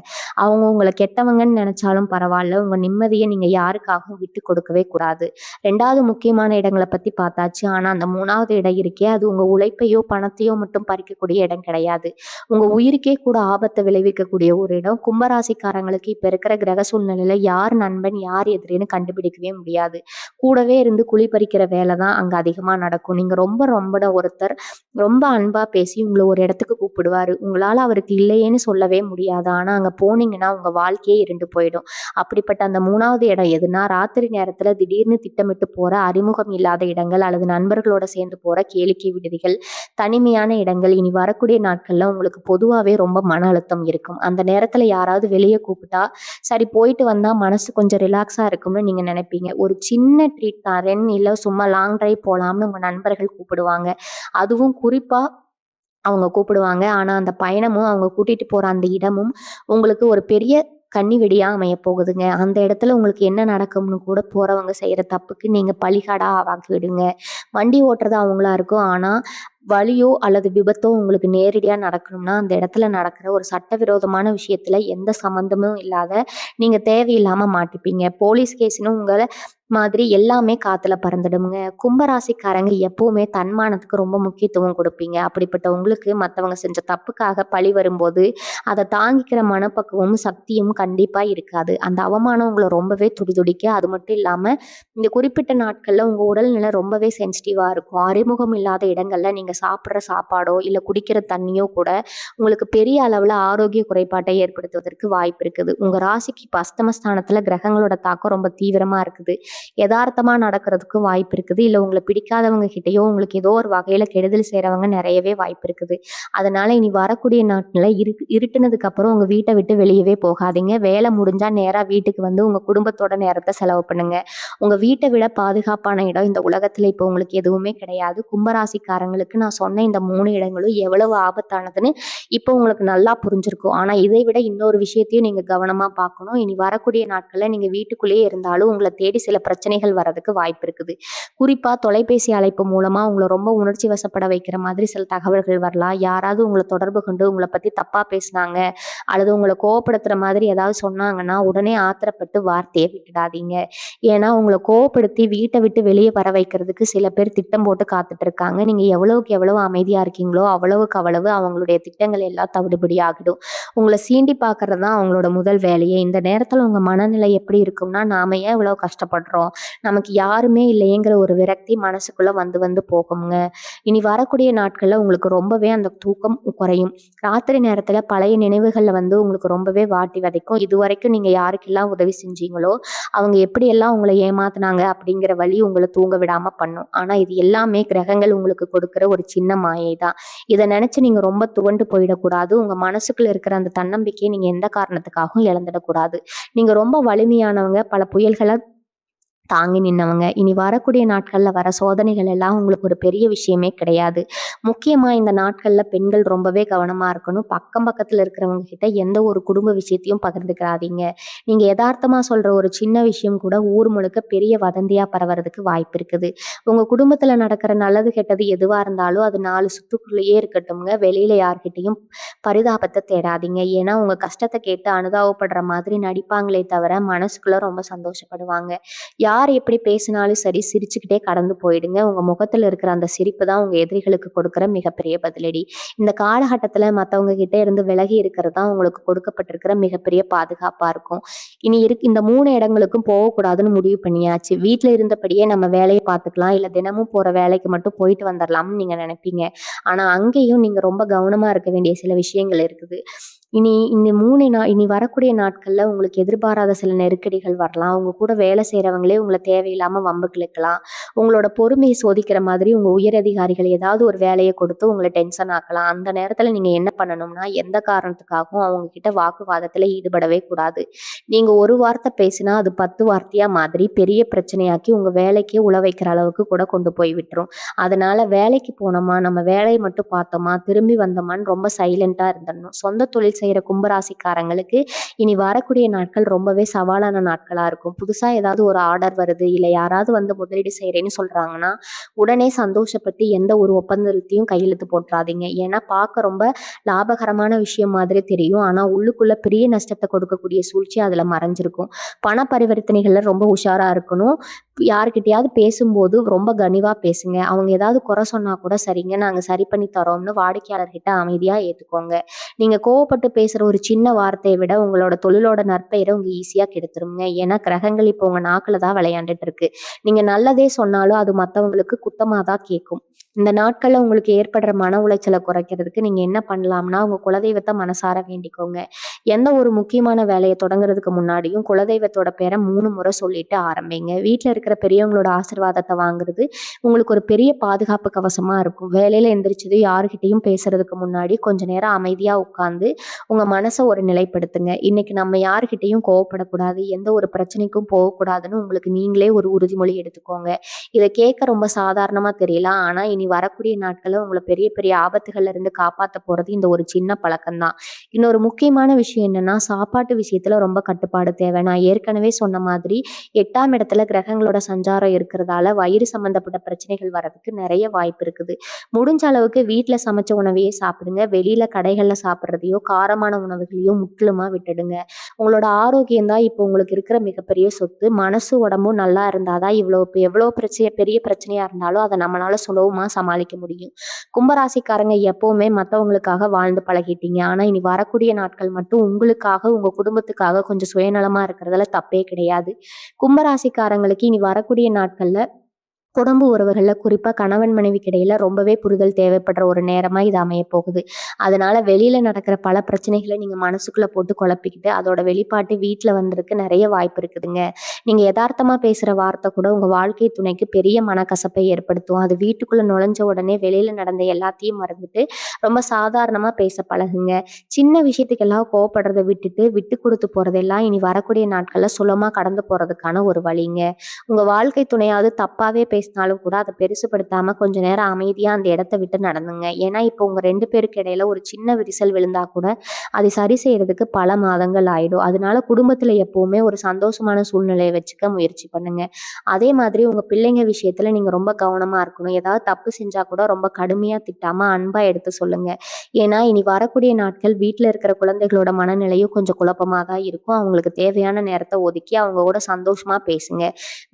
அவங்க உங்களை கெட்டவங்கன்னு நினைச்சாலும் பரவாயில்ல. உங்க நிம்மதியை நீங்க யாருக்காகவும் விட்டு கொடுக்கவே கூடாது. 2வது முக்கியமான இடங்களை பத்தி பார்த்தாச்சு. ஆனா அந்த 3வது இடம் இருக்கே, அது உங்க உழைப்பையோ பணத்தையோ மட்டும் பறிக்கக்கூடிய இடம் கிடையாது. உங்க உயிருக்கே கூட ஆபத்தை விளைவிக்கக்கூடிய ஒரு இடம். கும்பராசிக்காரங்களுக்கு இப்ப இருக்கிற கிரக சூழ்நிலையில யார் நண்பன் யார் எதிரின்னு கண்டுபிடிக்கவே முடியாது. கூடவே இருந்து குழி பறிக்கிற வேலை தான் அங்க அதிகமா நடக்கும். நீங்க ரொம்ப ரொம்பட ஒருத்தர் ரொம்ப அன்பா பேசி உங்களை ஒரு இடத்துக்கு கூப்பிடுவாரு. உங்களால அவருக்கு இல்லையேன்னு சொல்லவே முடியாது. ஆனா அங்க போனீங்கன்னா உங்க வாழ்க்கையே இருண்டு போயிடும். அப்படிப்பட்ட அந்த 3வது இடம் எதுனா, ராத்திரி நேரத்துல திடீர்னு திட்டமிட்டு போற அறிமுகம் இல்லாத இடங்கள் அல்லது நண்பர்களோட சேர்ந்து போற கேளிக்கை விடுதிகள், தனிமையான இடங்கள். இனி வரக்கூடிய நாட்கள்ல உங்களுக்கு பொதுவாவே ரொம்ப மன அழுத்தம் இருக்கும். அந்த நேரத்துல யாராவது வெளியே கூப்பிட்டா சரி போயிட்டு வந்தா மனசு கொஞ்சம் ரிலாக்ஸா இருக்கும்னு நீங்க நினைப்பீங்க. ஒரு சின்ன ட்ரீட் தரேன் இல்ல சும்மா லாங் டிரைவ் போலாம்னு உங்க நண்பர்கள் கூப்பிடுவாங்க. அதுவும் குறிப்பா அவங்க கூப்பிடுவாங்க. ஆனா அந்த பயணமும் அவங்க கூட்டிட்டு போற அந்த இடமும் உங்களுக்கு ஒரு பெரிய கண்ணி வெடியா அமைய போகுதுங்க. அந்த இடத்துல உங்களுக்கு என்ன நடக்கும்னு கூட போறவங்க செய்யற தப்புக்கு நீங்க பலிகடா ஆக்கி விடுங்க. வண்டி ஓட்டுறது அவங்களா இருக்கும். ஆனா வலியோ அல்லது விபத்தோ உங்களுக்கு நேரடியா நடக்கணும்னா அந்த இடத்துல நடக்கிற ஒரு சட்டவிரோதமான விஷயத்துல எந்த சம்மந்தமும் இல்லாத நீங்க தேவையில்லாம மாட்டிப்பீங்க. போலீஸ் கேஸ்ன்னு உங்களை மாதிரி எல்லாமே காத்துல பறந்துடுங்க. கும்பராசிக்காரங்க எப்பவுமே தன்மானத்துக்கு ரொம்ப முக்கியத்துவம் கொடுப்பீங்க. அப்படிப்பட்ட உங்களுக்கு மத்தவங்க செஞ்ச தப்புக்காக பழி வரும்போது அதை தாங்கிக்கிற மனப்பக்குவமும் சக்தியும் கண்டிப்பா இருக்காது. அந்த அவமானம் உங்களை ரொம்பவே துடிதுடிக்க. அது மட்டும் இல்லாம இந்த குறிப்பிட்ட நாட்கள்ல உங்க உடல்நிலை ரொம்பவே சென்சிட்டிவா இருக்கும். அறிமுகம் இல்லாத இடங்கள்ல நீங்க சாப்பிட்ற சாப்பாடோ இல்ல குடிக்கிற தண்ணியோ கூட உங்களுக்கு பெரிய அளவுல ஆரோக்கிய குறைபாட்டை ஏற்படுத்துவதற்கு வாய்ப்பு இருக்குது. உங்க ராசிக்கு இப்ப அஸ்தமஸ்தானத்துல கிரகங்களோட தாக்கம் ரொம்ப தீவிரமா இருக்குது. யதார்த்தமா நடக்கிறதுக்கு வாய்ப்பு இருக்குது. இல்ல உங்களை பிடிக்காதவங்க கிட்டயோ உங்களுக்கு ஏதோ ஒரு வகையில கெடுதல் செய்றவங்க நிறையவே வாய்ப்பு இருக்குது. அதனால இனி வரக்கூடிய நாட்கள்ல இருட்டுனதுக்கு அப்புறம் உங்க வீட்டை விட்டு வெளியவே போகாதீங்க. வேலை முடிஞ்சா நேரா வீட்டுக்கு வந்து உங்க குடும்பத்தோட நேரத்தை செலவு பண்ணுங்க. உங்க வீட்டை விட பாதுகாப்பான இடம் இந்த உலகத்துல இப்போ உங்களுக்கு எதுவுமே கிடையாது. கும்பராசிக்காரங்களுக்கு நான் சொன்ன இந்த 3 இடங்களும் எவ்வளவு ஆபத்தானதுன்னு இப்போ உங்களுக்கு நல்லா புரிஞ்சிருக்கும். ஆனா இதை விட இன்னொரு விஷயத்தையும் நீங்க கவனமா பார்க்கணும். இனி வரக்கூடிய நாட்கள்ல நீங்க வீட்டுக்குள்ளேயே இருந்தாலும் உங்களை தேடி சில பிரச்சனைகள் வர்றதுக்கு வாய்ப்பு இருக்குது. குறிப்பா தொலைபேசி அழைப்பு மூலமா உங்களை ரொம்ப உணர்ச்சி வசப்பட வைக்கிற மாதிரி சில தகவல்கள் வரலாம். யாராவது உங்களை தொடர்பு கொண்டு உங்களை பத்தி தப்பா பேசுனாங்க அல்லது உங்களை கோவப்படுத்துற மாதிரி ஏதாவது சொன்னாங்கன்னா உடனே ஆத்திரப்பட்டு வார்த்தையை விட்டுடாதீங்க. ஏன்னா உங்களை கோவப்படுத்தி வீட்டை விட்டு வெளியே வர வைக்கிறதுக்கு சில பேர் திட்டம் போட்டு காத்துட்டு இருக்காங்க. நீங்க எவ்வளவுக்கு எவ்வளவு அமைதியா இருக்கீங்களோ அவ்வளவுக்கு அவ்வளவு அவங்களுடைய திட்டங்கள் எல்லாம் தவிடுபடி ஆகிடும். உங்களை சீண்டி பார்க்கறது தான் அவங்களோட முதல் வேலையே. இந்த நேரத்துல உங்க மனநிலை எப்படி இருக்கும்னா, நாம ஏன் இவ்வளவு கஷ்டப்படுறோம், நமக்கு யாருமே இல்லையேங்கிற ஒரு விரக்தி மனசுக்குள்ள வந்து வந்து போகுங்க. இனி வரக்கூடிய நாட்கள்ல உங்களுக்கு ரொம்பவே அந்த தூக்கம் குறையும். ராத்திரி நேரத்துல பழைய நினைவுகள்ல உங்களுக்கு ரொம்பவே வாட்டி வதைக்கும். இதுவரைக்கும் நீங்க யாருக்கெல்லாம் உதவி செஞ்சீங்களோ அவங்க எப்படியெல்லாம் உங்களை ஏமாத்துனாங்க அப்படிங்கிற வழி உங்களை தூங்க விடாம பண்ணும். ஆனா இது எல்லாமே கிரகங்கள் உங்களுக்கு கொடுக்கிற ஒரு சின்ன மாயை தான். இதை நினைச்சு நீங்க ரொம்ப துவண்டு போயிடக்கூடாது. உங்க மனசுக்குள்ள இருக்கிற அந்த தன்னம்பிக்கையை நீங்க எந்த காரணத்துக்காகவும் இழந்துடக்கூடாது. நீங்க ரொம்ப வலிமையானவங்க. பல புயல்களை தாங்கி நின்னவங்க. இனி வரக்கூடிய நாட்கள்ல வர சோதனைகள் எல்லாம் உங்களுக்கு ஒரு பெரிய விஷயமே கிடையாது. முக்கியமா இந்த நாட்கள்ல பெண்கள் ரொம்பவே கவனமா இருக்கணும். பக்கம் பக்கத்துல இருக்கிறவங்க கிட்ட எந்த ஒரு குடும்ப விஷயத்தையும் பகிர்ந்துக்கிறாதீங்க. நீங்க யதார்த்தமா சொல்ற ஒரு சின்ன விஷயம் கூட ஊர் முழுக்க பெரிய வதந்தியா பரவறதுக்கு வாய்ப்பு இருக்குது. உங்க குடும்பத்துல நடக்கிற நல்லது கெட்டது எதுவா இருந்தாலும் அது 4 சுத்துக்குள்ளேயே இருக்கட்டும்ங்க. வெளியில யார்கிட்டையும் பரிதாபத்தை தேடாதீங்க. ஏன்னா உங்க கஷ்டத்தை கேட்டு அனுதாபப்படுற மாதிரி நடிப்பாங்களே தவிர மனசுக்குள்ள ரொம்ப சந்தோஷப்படுவாங்க. யார் எப்படி பேசினாலும் சரி சிரிச்சுக்கிட்டே கடந்து போயிடுங்க. உங்க முகத்துல இருக்கிற அந்த சிரிப்பு தான் உங்க எதிரிகளுக்கு கொடுக்குற மிகப்பெரிய பதிலடி. இந்த காலகட்டத்துல மத்தவங்க கிட்ட இருந்து விலகி இருக்கிறது தான் உங்களுக்கு கொடுக்கப்பட்டிருக்கிற மிகப்பெரிய பாதுகாப்பா இருக்கும். இனி இந்த 3 இடங்களுக்கும் போகக்கூடாதுன்னு முடிவு பண்ணியாச்சு. வீட்ல இருந்தபடியே நம்ம வேலைய பார்த்துக்கலாம். இல்ல தினமும் போற வேலைக்கு மட்டும் போயிட்டு வந்துரலாம்னு நீங்க நினைப்பீங்க. ஆனா அங்கேயும் நீங்க ரொம்ப கவனமா இருக்க வேண்டிய சில விஷயங்கள் இருக்குது. இனி இந்த 3 இனி வரக்கூடிய நாட்கள்ல உங்களுக்கு எதிர்பாராத சில நெருக்கடிகள் வரலாம். உங்க கூட வேலை செய்றவங்களே உங்கள தேவையில்லாம வம்புக்கு இழுக்கலாம். உங்களோட பொறுமைய சோதிக்கிற மாதிரி உங்க உயர் அதிகாரிகள் ஏதாவது ஒரு வேலைய கொடுத்து உங்கள டென்ஷன் ஆக்கலாம். அந்த நேரத்துல நீங்க என்ன பண்ணணும்னா, எந்த காரணத்துக்காகவும் அவங்க கிட்ட வாக்குவாதத்துல ஈடுபடவே கூடாது. நீங்க ஒரு வார்த்தை பேசினா அது 10 வார்த்தையா மாதிரி பெரிய பிரச்சனையாக்கி உங்க வேலைக்கே உல வைக்கிற அளவுக்கு கூட கொண்டு போய் விட்டுரும். அதனால வேலைக்கு போனோமா, நம்ம வேலைய மட்டும் பார்த்தோமா, திரும்பி வந்தோமான்னு ரொம்ப சைலன்ட்டா இருந்துடணும். சொந்த தொழில் செய்ற கும்பராசிக்காரங்களுக்கு இனி வரக்கூடிய நாட்கள் ரொம்பவே சவாலான நாட்களா இருக்கும். புதுசா ஏதாவது ஒரு ஆர்டர் வருது, இல்ல யாராவது வந்து முதலீடு செய்றேன்னு சொல்றாங்கன்னா, உடனே சந்தோஷப்பட்டு எந்த ஒரு ஒப்பந்தத்தையும் கையெழுத்து போட்றாதீங்க. ஏன்னா பார்க்க ரொம்ப லாபகரமான விஷயம் மாதிரி தெரியும். ஆனா உள்ளுக்குள்ள பெரிய நஷ்டத்த கொடுக்கக்கூடிய சூழ்ச்சி அதுல மறைஞ்சிருக்கும். பண பரிவர்த்தனைகள்ல ரொம்ப உஷாரா இருக்கணும். யார்கிட்டயாவது பேசும்போது ரொம்ப கனிவா பேசுங்க. அவங்க ஏதாவது குறை சொன்னா கூட சரிங்க, நாங்க சரி பண்ணி தர்றோம்னு வாடிக்கையாளர்கிட்ட அமைதியா ஏத்துக்கோங்க. நீங்க கோவப்பட்டு பேசுற ஒரு சின்ன வார்த்தைய விட உங்களோட தொழிலோட நற்பெயர உங்க ஈஸியா கெடுத்துருங்க. ஏன்னா கிரகங்கள் இப்போ உங்க நாக்குல தான் விளையாண்டுட்டு இருக்கு. நீங்க நல்லதே சொன்னாலும் அது மத்தவங்களுக்கு குத்தமா தான் கேட்கும். இந்த நாட்கள்ல உங்களுக்கு ஏற்படுற மன உளைச்சல குறைக்கிறதுக்கு நீங்க என்ன பண்ணலாம்னா, உங்க குலதெய்வத்த மனசார வேண்டிக்கோங்க. எந்த ஒரு முக்கியமான வேலைய தொடங்குறதுக்கு முன்னாடியும் குலதெய்வத்தோட பேர 3 முறை சொல்லிட்டு ஆரம்பிங்க. வீட்ல இருக்கிற பெரியவங்களோட ஆசீர்வாதத்த வாங்குறது உங்களுக்கு ஒரு பெரிய பாதுகாப்பு கவசமா இருக்கும். வேலையில எந்திரிச்சதும் யார்கிட்டயும் பேசுறதுக்கு முன்னாடி கொஞ்ச நேரம் அமைதியா உட்கார்ந்து உங்க மனச ஒரு நிலைப்படுத்துங்க. இன்னைக்கு நம்ம யார்கிட்டயும் கோவப்படக்கூடாது, எந்த ஒரு பிரச்சனைக்கும் போகக்கூடாதுன்னு உங்களுக்கு நீங்களே ஒரு உறுதிமொழி எடுத்துக்கோங்க. இத கேட்க ரொம்ப சாதாரணமா தெரியலாம். ஆனா இனி வரக்கூடிய நாட்கள்ல உங்கள பெரிய பெரிய ஆபத்துகள்ல இருந்து காப்பாத்த போறது இந்த ஒரு சின்ன பழக்கம் தான். இன்னொரு முக்கியமான விஷயம் என்னன்னா, சாப்பாட்டு விஷயத்துல ரொம்ப கட்டுப்பாடு தேவை. நான் ஏற்கனவே சொன்ன மாதிரி 8ஆம் இடத்துல கிரகங்களோட சஞ்சாரம் இருக்கிறதால வயிறு சம்பந்தப்பட்ட பிரச்சனைகள் வரதுக்கு நிறைய வாய்ப்பு இருக்குது. முடிஞ்ச அளவுக்கு வீட்ல சமைச்ச உணவையே சாப்பிடுங்க. வெளியில கடைகள்ல சாப்பிடுறதையோ, காரமான உணவுகளையோ முற்றிலுமா விட்டுடுங்க. உங்களோட ஆரோக்கியம் தான் இப்போ உங்களுக்கு இருக்கிற மிகப்பெரிய சொத்து. மனசு, உடம்பும் நல்லா இருந்தா தான் எவ்வளோ பெரிய பிரச்சனையா இருந்தாலும் அத நம்மளால சுலபமா சமாளிக்க முடியும். கும்பராசிக்காரங்க எப்பவுமே மத்தவங்களுக்காக வாழ்ந்து பழகிட்டீங்க. ஆனா இனி வரக்கூடிய நாட்கள் மட்டும் உங்களுக்காக, உங்க குடும்பத்துக்காக கொஞ்சம் சுயநலமா இருக்கிறதுல தப்பே கிடையாது. கும்பராசிக்காரங்களுக்கு இனி வரக்கூடிய நாட்கள்ல குடும்ப உறவுகள்ல குறிப்பா கணவன் மனைவிக்கு இடையில ரொம்பவே புரிதல் தேவைப்படுற ஒரு நேரமா இது அமையப் போகுது. அதனால வெளியில நடக்கிற பல பிரச்சனைகள நீங்க மனசுக்குள்ள போட்டு குழப்பிக்கிட்டு, அதோட வெளிப்பாட்டு வீட்ல வந்திருக்கு நெறைய வாய்ப்பு இருக்குதுங்க. நீங்க எதார்த்தமா பேசுற வார்த்தை கூட உங்க வாழ்க்கை துணைக்கு பெரிய மனக்கசப்பை ஏற்படுத்தும். அது வீட்டுக்குள்ள நுழைஞ்ச உடனே வெளியில நடந்த எல்லாத்தையும் மறந்துட்டு, ரொம்ப சாதாரணமா பேச பழகுங்க. சின்ன விஷயத்துக்கெல்லாம் கோவப்படுறத விட்டுட்டு, விட்டு குடுத்து போறதெல்லாம் இனி வரக்கூடிய நாட்கள்ல சுலமா கடந்து போறதுக்கான ஒரு வழிங்க. உங்க வாழ்க்கை துணையாவது தப்பாவே பேசினாலும் கூட அத பெருசுபடுத்தாம கொஞ்ச நேரம் அமைதியா அந்த இடத்த விட்டு நடந்துங்க. ஏன்னா, இப்போ உங்க 2 பேருக்கு இடையில ஒரு சின்ன விரிசல் விழுந்தா கூட, அதை சரி செய்யறதுக்கு பல மாதங்கள் ஆயிடும். அதனால குடும்பத்துல எப்பவுமே ஒரு சந்தோஷமான சூழ்நிலைய வச்சுக்க முயற்சி பண்ணுங்க. அதே மாதிரி உங்க பிள்ளைங்க விஷயத்துல நீங்க ரொம்ப கவனமா இருக்கணும். ஏதாவது தப்பு செஞ்சா கூட ரொம்ப கடுமையா திட்டாம அன்பா எடுத்து சொல்லுங்க. ஏன்னா, இனி வரக்கூடிய நாட்கள் வீட்ல இருக்கிற குழந்தைகளோட மனநிலையும் கொஞ்சம் குழப்பமா தான் இருக்கும். அவங்களுக்கு தேவையான நேரத்த ஒதுக்கி அவங்க கூட சந்தோஷமா பேசுங்க.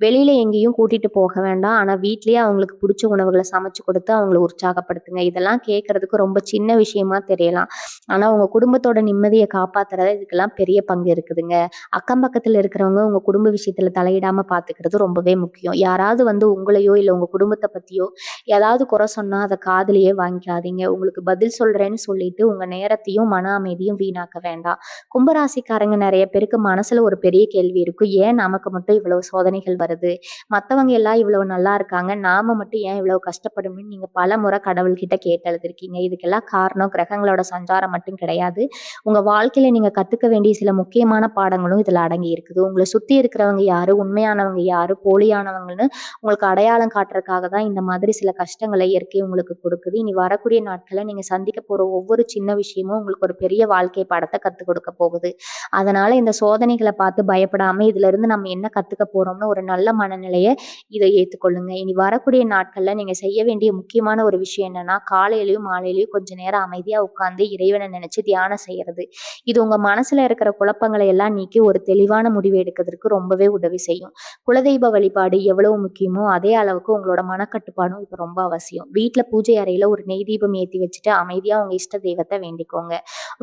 வெளியில எங்கேயும் கூட்டிட்டு போக வேண்டாம். ஆனா வீட்லயே அவங்களுக்கு புடிச்ச உணவுகள சமைச்சு கொடுத்து அவங்கள உற்சாகப்படுத்துங்க. இதெல்லாம் கேட்கறதுக்கு ரொம்ப சின்ன விஷயமா தெரியலாம். ஆனா உங்க குடும்பத்தோட நிம்மதிய காப்பாத்துறதுல இதுக்கெல்லாம் பெரிய பங்கு இருக்குதுங்க. அக்கம் பக்கத்துல இருக்கிறவங்க உங்க குடும்ப விஷயத்துல தலையிடாம பார்த்துக்கிறது ரொம்பவே முக்கியம். யாராவது வந்து உங்களையோ, இல்ல உங்க குடும்பத்த பத்தியோ ஏதாவது குறை சொன்னா அத காதுலயே வாங்கிக்காதீங்க. உங்களுக்கு பதில் சொல்றேன்னு சொல்லிட்டு உங்க நேரத்தையும், மன அமைதியும் வீணாக்க வேண்டாம். கும்பராசிக்காரங்க நெறைய பேருக்கு மனசுல ஒரு பெரிய கேள்வி இருக்கும். ஏன் நமக்கு மட்டும் இவ்வளவு சோதனைகள் வருது? மத்தவங்க எல்லாம் இவ்வளவு நல்லா இருக்காங்க. நாம மட்டும் ஏன் இவ்வளவு கஷ்டப்படணும்னு நீங்க பலமுறை கடவுள்கிட்ட கேட்டு அழுதுருக்கீங்க. இதுக்கெல்லாம் காரணம் கிரகங்களோட சஞ்சாரம் மட்டும் கிடையாது. உங்க வாழ்க்கையில நீங்க கத்துக்க வேண்டிய சில முக்கியமான பாடங்களும் இதுல அடங்கி இருக்குது. உங்கள சுத்தி இருக்கிறவங்க யாரு, உண்மையானவங்க யாரு, போலியானவங்கன்னு உங்களுக்கு அடையாளம் காட்டுறதுக்காக தான் இந்த மாதிரி சில கஷ்டங்களை இயற்கை உங்களுக்கு கொடுக்குது. இனி வரக்கூடிய நாட்கள்ல நீங்க சந்திக்க போற ஒவ்வொரு சின்ன விஷயமும் உங்களுக்கு ஒரு பெரிய வாழ்க்கை பாடத்த கத்துக் கொடுக்க போகுது. அதனால இந்த சோதனைகள பார்த்து பயப்படாம இதுல இருந்து நம்ம என்ன கத்துக்க போறோம்னு ஒரு நல்ல மனநிலைய இத ஏத்துக்கொள்ளுங்க. கொள்ளுங்க. இனி வரக்கூடிய நாட்கள்ல நீங்க செய்ய வேண்டிய முக்கியமான ஒரு விஷயம் என்னன்னா, காலையிலயும், மாலையிலயும் கொஞ்ச நேரம் அமைதியா உட்கார்ந்து இறைவன நினைச்சு தியானம் செய்யறது. இது உங்க மனசுல இருக்கிற குழப்பங்களை எல்லாம் நீக்கி ஒரு தெளிவான முடிவு எடுக்கிறதுக்கு ரொம்பவே உதவி செய்யும். குலதெய்வ வழிபாடு எவ்வளவு முக்கியமோ, அதே அளவுக்கு உங்களோட மனக்கட்டுப்பாடும் இப்ப ரொம்ப அவசியம். வீட்ல பூஜை அறையில ஒரு நெய் தீபம் ஏத்தி வச்சுட்டு அமைதியா உங்க இஷ்ட தெய்வத்த வேண்டிக்கோங்க.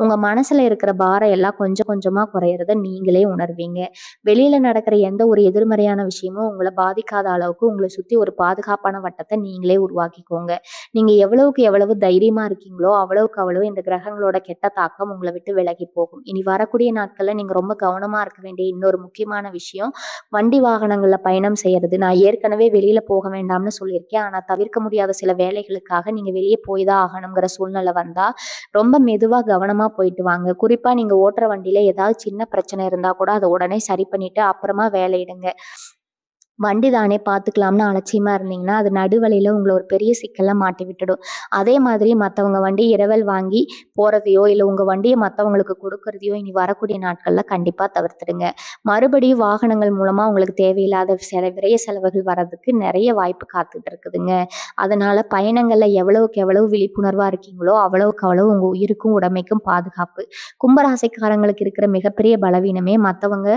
உங்க மனசுல இருக்கிற பாரம் எல்லாம் கொஞ்சம் கொஞ்சமா குறையறத நீங்களே உணர்வீங்க. வெளியில நடக்கிற எந்த ஒரு எதிர்மறையான விஷயமும் உங்கள பாதிக்காத அளவுக்கு உங்கள சுத்தி ஒரு பாதுகாப்பான வட்டத்த நீங்களே உருவாக்கிக்கோங்க. நீங்க எவ்வளவுக்கு எவ்வளவு தைரியமா இருக்கீங்களோ, அவ்வளவுக்கு அவ்வளவு இந்த கிரகங்களோட கெட்ட தாக்கம் உங்கள விட்டு விலகி போகும். இனி வரக்கூடிய நாட்கள்ல நீங்க ரொம்ப கவனமா இருக்க வேண்டிய இன்னொரு முக்கியமான விஷயம், வண்டி வாகனங்கள்ல பயணம் செய்யறது. நான் ஏற்கனவே வெளியில போக வேண்டாம்னு சொல்லியிருக்கேன். ஆனா தவிர்க்க முடியாத சில வேலைகளுக்காக நீங்க வெளிய போய் தான் ஆகணுங்கிற சூழ்நிலை வந்தா, ரொம்ப மெதுவா கவனமா போயிட்டு வாங்க. குறிப்பா நீங்க ஓட்டுற வண்டியில ஏதாவது சின்ன பிரச்சனை இருந்தா கூட அத உடனே சரி பண்ணிட்டு அப்புறமா வேலையிடுங்க. வண்டி தானே பார்த்துக்கலாம்னு அலட்சியமா இருந்தீங்கன்னா, அது நடுவழியில உங்கள ஒரு பெரிய சிக்கல்ல மாட்டி விட்டுடும். அதே மாதிரி மத்தவங்க வண்டி இரவல் வாங்கி போறதையோ, இல்ல உங்க வண்டிய மத்தவங்களுக்கு கொடுக்கறதையோ இனி வரக்கூடிய நாட்கள்ல கண்டிப்பா தவிர்த்துடுங்க. மறுபடியும் வாகனங்கள் மூலமா உங்களுக்கு தேவையில்லாத விரய செலவுகள் வர்றதுக்கு நெறைய வாய்ப்பு காத்துட்டு இருக்குதுங்க. அதனால பயணங்கள்ல எவ்வளவுக்கு எவ்வளவு விழிப்புணர்வா இருக்கீங்களோ, அவ்வளவுக்கு அவ்வளவு உங்க உயிருக்கும், உடைமைக்கும் பாதுகாப்பு. கும்பராசிக்காரங்களுக்கு இருக்கிற மிகப்பெரிய பலவீனமே மத்தவங்க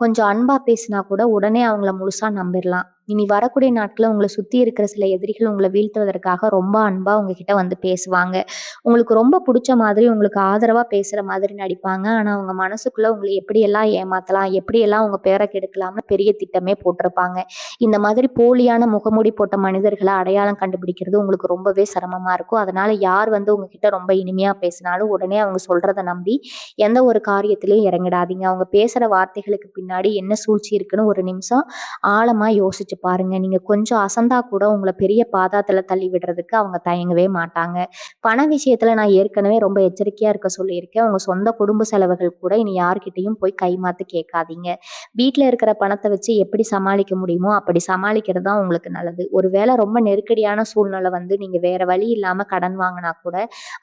கொஞ்சம் அன்பா பேசினா கூட உடனே அவங்கள முழுசா நம்பிரலாம். இனி வரக்கூடிய நாட்கள்ல உங்கள சுத்தி இருக்கிற சில எதிரிகள் உங்கள வீழ்த்துவதற்காக ரொம்ப அன்பா உங்ககிட்ட வந்து பேசுவாங்க. உங்களுக்கு ரொம்ப புடிச்ச மாதிரி, உங்களுக்கு ஆதரவா பேசுற மாதிரி நடிப்பாங்க. ஆனா, அவங்க மனசுக்குள்ள உங்கள எப்படியெல்லாம் ஏமாத்தலாம், எப்படியெல்லாம் உங்க பேர கெடுக்கலாம்னு பெரிய திட்டமே போட்டிருப்பாங்க. இந்த மாதிரி போலியான முகமூடி போட்ட மனிதர்கள அடையாளம் கண்டுபிடிக்கிறது உங்களுக்கு ரொம்பவே சிரமமா இருக்கும். அதனால யார் வந்து உங்ககிட்ட ரொம்ப இனிமையா பேசினாலும், உடனே அவங்க சொல்றத நம்பி எந்த ஒரு காரியத்திலயும் இறங்கிடாதீங்க. அவங்க பேசுற வார்த்தைகளுக்கு பின்னாடி என்ன சூழ்ச்சி இருக்குன்னு ஒரு நிமிஷம் ஆழமா யோசிச்சு பாருங்க. நீங்க கொஞ்சம் அசந்தா கூட உங்கள பெரிய பாதாளத்துல தள்ளி விடுறதுக்கு அவங்க தயங்கவே மாட்டாங்க. பண விஷயத்துல நான் ஏற்கனவே ரொம்ப எச்சரிக்கையா இருக்க சொல்லியிருக்கேன். உங்க சொந்த குடும்ப செலவுகள் கூட இனி யார்கிட்டயும் போய் கைமாத்து கேட்காதீங்க. வீட்ல இருக்கிற பணத்த வச்சு எப்படி சமாளிக்க முடியுமோ அப்படி சமாளிக்கிறது தான் உங்களுக்கு நல்லது. ஒருவேளை ரொம்ப நெருக்கடியான சூழ்நிலை வந்து நீங்க வேற வழி இல்லாம கடன் வாங்குனா கூட,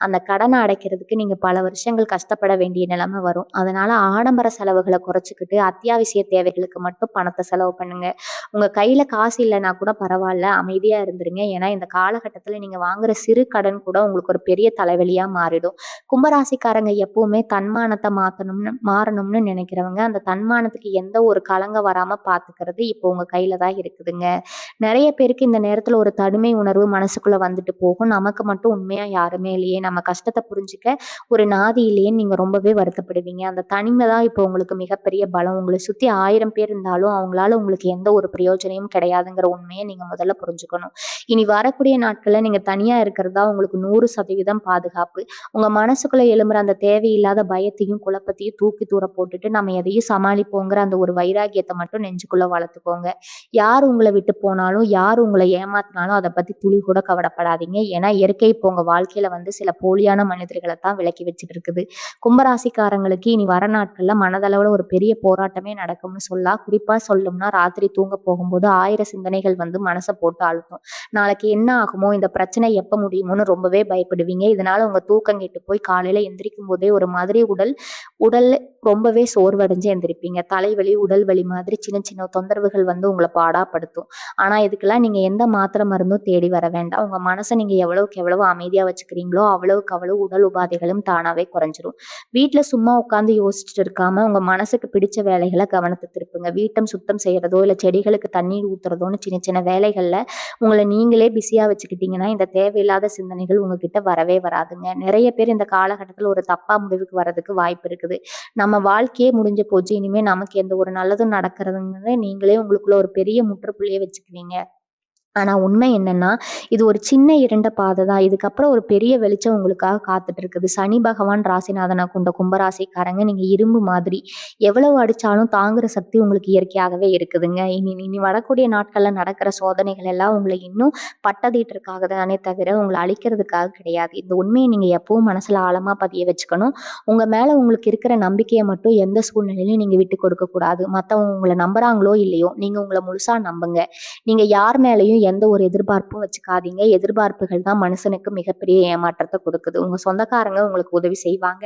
அந்த கடன அடைக்கிறதுக்கு நீங்க பல வருஷங்கள் கஷ்டப்பட வேண்டிய நிலைமை வரும். அதனால ஆடம்பர செலவுகள குறைச்சுக்கிட்டு, அத்தியாவசிய தேவைகளுக்கு மட்டும் பணத்த செலவு பண்ணுங்க. உங்க கையில காசு இல்லன்னா கூட பரவால்ல, அமைதியா இருந்துருங்க. ஏன்னா இந்த காலகட்டத்துல நீங்க வாங்குற சிறு கடன் கூட உங்களுக்கு ஒரு பெரிய தலைவலியா மாறிடும். கும்பராசிக்காரங்க எப்பவுமே தன்மானத்த மாறணும்னு நினைக்கிறவங்க, அந்த தன்மானத்துக்கு எந்த ஒரு களங்கம் வராம பார்த்துக்கிறது இப்போ உங்க கையில தான் இருக்குதுங்க. நெறைய பேருக்கு இந்த நேரத்துல ஒரு தனிமை உணர்வு மனசுக்குள்ள வந்துட்டு போகும். நமக்கு மட்டும் உண்மையா யாருமே இல்லையே, நம்ம கஷ்டத்த புரிஞ்சுக்க ஒரு நாதி இல்லையேன்னு நீங்க ரொம்பவே வருத்தப்படுவீங்க. அந்த தனிமை தான் இப்போ உங்களுக்கு மிகப்பெரிய பலம். உங்கள சுத்தி 1000 பேர் இருந்தாலும் அவங்களால உங்களுக்கு எந்த ஒரு பிரயோஜனமும் கிடையாதுங்கிற உண்மைய நீங்க முதல்ல புரிஞ்சுக்கணும். இனி வரக்கூடிய நாட்கள்ல நீங்க தனியா இருக்கிறது தான் உங்களுக்கு 100% பாதுகாப்பு. உங்க மனசுக்குள்ள எழும்புற அந்த தேவையில்லாத பயத்தையும், குழப்பத்தையும் தூக்கி தூர போட்டுட்டு, நம்ம எதையும் சமாளிப்போங்கிற அந்த ஒரு வைராகியத்த மட்டும் நெஞ்சுக்குள்ள வளர்த்துக்கோங்க. யார் உங்கள விட்டு போனாலும், யார் உங்கள ஏமாத்துனாலும் அத பத்தி துளி கூட கவலைப்படாதீங்க. ஏன்னா இயற்கை இப்போ உங்க வாழ்க்கையில வந்து சில போலியான மனிதர்கள தான் விலக்கி வச்சுட்டு இருக்குது. கும்பராசிக்காரங்களுக்கு இனி வர நாட்கள்ல மனதளவுல ஒரு பெரிய போராட்டமே நடக்கும்னு சொல்லலாம். குறிப்பா சொல்லணும்னா ராத்திரி தூங்க போகும்போது 1000 சிந்தனைகள் வந்து மனச போட்டு அழுத்தும். நாளைக்கு என்ன ஆகுமோ? இந்த பிரச்சனை எப்ப முடியுமோன்னு ரொம்பவே பயப்படுவீங்க. இதனால உங்க தூக்கம் கெட்டு போய் காலையில எந்திரிக்கும் போதே ஒரு மாதிரி உடல் உடல் ரொம்பவே சோர்வடைஞ்சு எந்திரிப்பீங்க. தலைவலி, உடல் வலி மாதிரி சின்ன சின்ன தொந்தரவுகள் வந்து உங்கள பாடாப்படுத்தும். ஆனா இதுக்கெல்லாம் நீங்க எந்த மாத்திரை மருந்தும் தேடி வர வேண்டாம். உங்க மனச நீங்க எவ்வளவுக்கு எவ்வளவு அமைதியா வச்சுக்கிறீங்களோ, அவ்வளவுக்கு அவ்வளவு உடல் உபாதைகளும் தானாவே குறைஞ்சிரும். வீட்ல சும்மா உட்கார்ந்து யோசிச்சுட்டு இருக்காம, உங்க மனசுக்கு பிடிச்ச வேலைகள கவனத்த திருப்புங்க. வீட்டம் சுத்தம் செய்யறதோ, இல்ல செடிகளுக்கு தண்ணீர் ஊத்துறதோன்னு சின்ன சின்ன வேலைகள்ல உங்கள நீங்களே பிஸியா வச்சுக்கிட்டீங்கன்னா, இந்த தேவையில்லாத சிந்தனைகள் உங்ககிட்ட வரவே வராதுங்க. நெறைய பேர் இந்த காலகட்டத்துல ஒரு தப்பா முடிவுக்கு வரதுக்கு வாய்ப்பு இருக்குது. நம்ம வாழ்க்கையே முடிஞ்சு போச்சு. இனிமே நமக்கு எந்த ஒரு நல்லதும் நடக்கிறதுங்கிறத நீங்களே உங்களுக்குள்ள ஒரு பெரிய முற்றுப்புள்ளிய வச்சுக்குவீங்க. ஆனா உண்மை என்னன்னா, இது ஒரு சின்ன இருண்ட பாதை தான். இதுக்கப்புறம் ஒரு பெரிய வெளிச்சம் உங்களுக்காக காத்துட்டு இருக்குது. சனி பகவான் ராசிநாதனா கொண்ட கும்பராசிக்காரங்க நீங்க இரும்பு மாதிரி. எவ்வளவு அடிச்சாலும் தாங்குற சக்தி உங்களுக்கு இயற்கையாகவே இருக்குதுங்க. இனி இனி வரக்கூடிய நாட்கள்ல நடக்கிற சோதனைகள் எல்லாம் உங்கள இன்னும் பட்டதீட்டுறதுக்காக தானே தவிர, உங்கள அழிக்கிறதுக்காக கிடையாது. இந்த உண்மைய நீங்க எப்பவும் மனசுல ஆழமா பதிய வச்சுக்கணும். உங்க மேல உங்களுக்கு இருக்கிற நம்பிக்கைய மட்டும் எந்த சூழ்நிலையிலும் நீங்க விட்டுக் கொடுக்க கூடாது. மத்தவங்க உங்கள நம்புறாங்களோ இல்லையோ, நீங்க உங்கள முழுசா நம்புங்க. நீங்க யார் மேலயும் எந்த ஒரு எதிர்பார்ப்பும் வச்சுக்காதீங்க. எதிர்பார்ப்புகள் தான் மனுஷனுக்கு மிகப்பெரிய ஏமாற்றத்த குடுக்குது. உங்க சொந்தக்காரங்க உங்களுக்கு உதவி செய்வாங்க.